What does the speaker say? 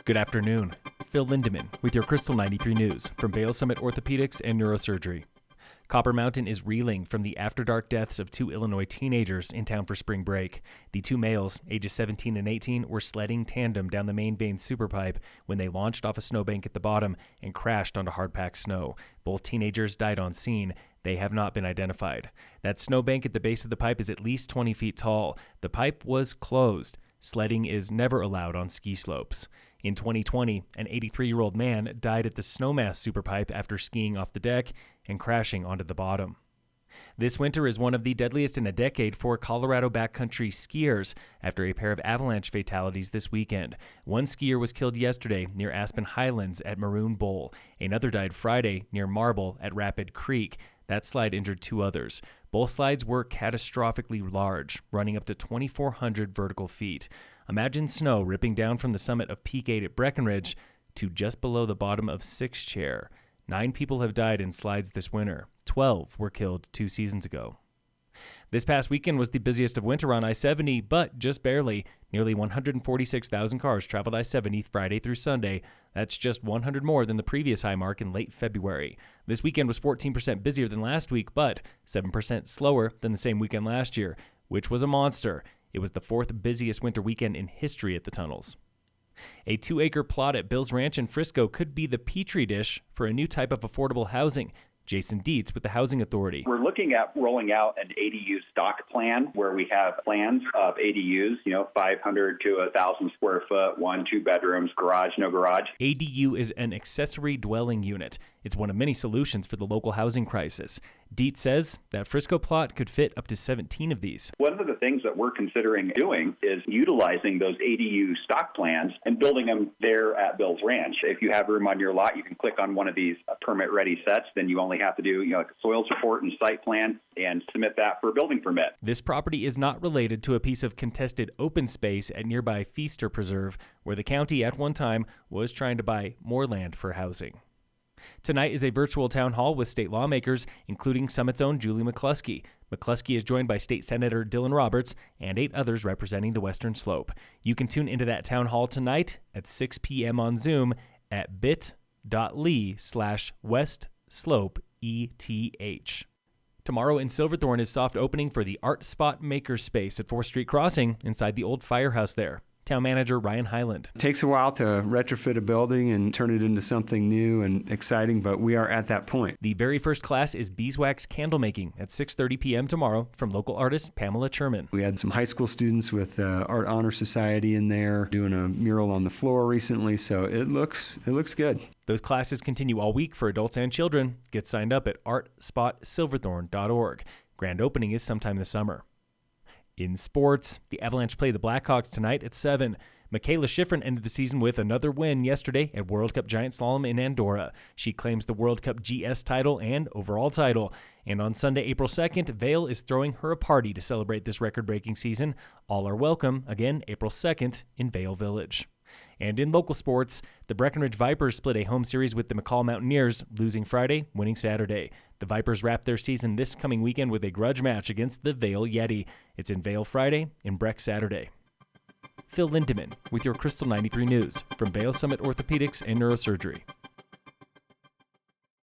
Good afternoon. Phil Lindemann with your Krystal 93 News from Vail Summit Orthopedics and Neurosurgery. Copper Mountain is reeling from the after-dark deaths of two Illinois teenagers in town for spring break. The two males, ages 17 and 18, were sledding tandem down the main vein superpipe when they launched off a snowbank at the bottom and crashed onto hard-packed snow. Both teenagers died on scene. They have not been identified. That snowbank at the base of the pipe is at least 20 feet tall. The pipe was closed. Sledding is never allowed on ski slopes. In 2020, an 83-year-old man died at the Snowmass Superpipe after skiing off the deck and crashing onto the bottom. This winter is one of the deadliest in a decade for Colorado backcountry skiers after a pair of avalanche fatalities this weekend. One skier was killed yesterday near Aspen Highlands at Maroon Bowl. Another died Friday near Marble at Rapid Creek. That slide injured two others. Both slides were catastrophically large, running up to 2,400 vertical feet. Imagine snow ripping down from the summit of Peak 8 at Breckenridge to just below the bottom of Six Chair. 9 people have died in slides this winter. 12 were killed 2 seasons ago. This past weekend was the busiest of winter on I-70, but just barely. Nearly 146,000 cars traveled I-70 Friday through Sunday. That's just 100 more than the previous high mark in late February. This weekend was 14% busier than last week, but 7% slower than the same weekend last year, which was a monster. It was the 4th busiest winter weekend in history at the tunnels. A 2-acre plot at Bill's Ranch in Frisco could be the petri dish for a new type of affordable housing. Jason Dietz with the Housing Authority. We're looking at rolling out an ADU stock plan where we have plans of ADUs, 500 to 1,000 square foot, 1-2 bedrooms, garage, no garage. ADU is an accessory dwelling unit. It's one of many solutions for the local housing crisis. Dietz says that Frisco plot could fit up to 17 of these. One of the things that we're considering doing is utilizing those ADU stock plans and building them there at Bill's Ranch. If you have room on your lot, you can click on one of these permit-ready sets. Then you only have to do like a soils report and site plan and submit that for a building permit. This property is not related to a piece of contested open space at nearby Feaster Preserve, where the county at one time was trying to buy more land for housing. Tonight is a virtual town hall with state lawmakers, including Summit's own Julie McCluskey. McCluskey is joined by State Senator Dylan Roberts and 8 others representing the Western Slope. You can tune into that town hall tonight at 6 p.m. on Zoom at bit.ly/WestSlopeETH. Tomorrow in Silverthorne is soft opening for the Art Spot Makerspace at 4th Street Crossing inside the old firehouse there. Town Manager Ryan Highland. It takes a while to retrofit a building and turn it into something new and exciting, but we are at that point. The very first class is beeswax candle making at 6:30 p.m. tomorrow from local artist Pamela Cherman. We had some high school students with Art Honor Society in there doing a mural on the floor recently, so it looks good. Those classes continue all week for adults and children. Get signed up at artspotsilverthorne.org. Grand opening is sometime this summer. In sports, the Avalanche play the Blackhawks tonight at 7. Michaela Schifrin ended the season with another win yesterday at World Cup Giant Slalom in Andorra. She claims the World Cup GS title and overall title. And on Sunday, April 2nd, Vail is throwing her a party to celebrate this record-breaking season. All are welcome, again, April 2nd in Vail Village. And in local sports, the Breckenridge Vipers split a home series with the McCall Mountaineers, losing Friday, winning Saturday. The Vipers wrap their season this coming weekend with a grudge match against the Vail Yeti. It's in Vail Friday and Breck Saturday. Phil Lindemann with your Krystal 93 News from Vail Summit Orthopedics and Neurosurgery.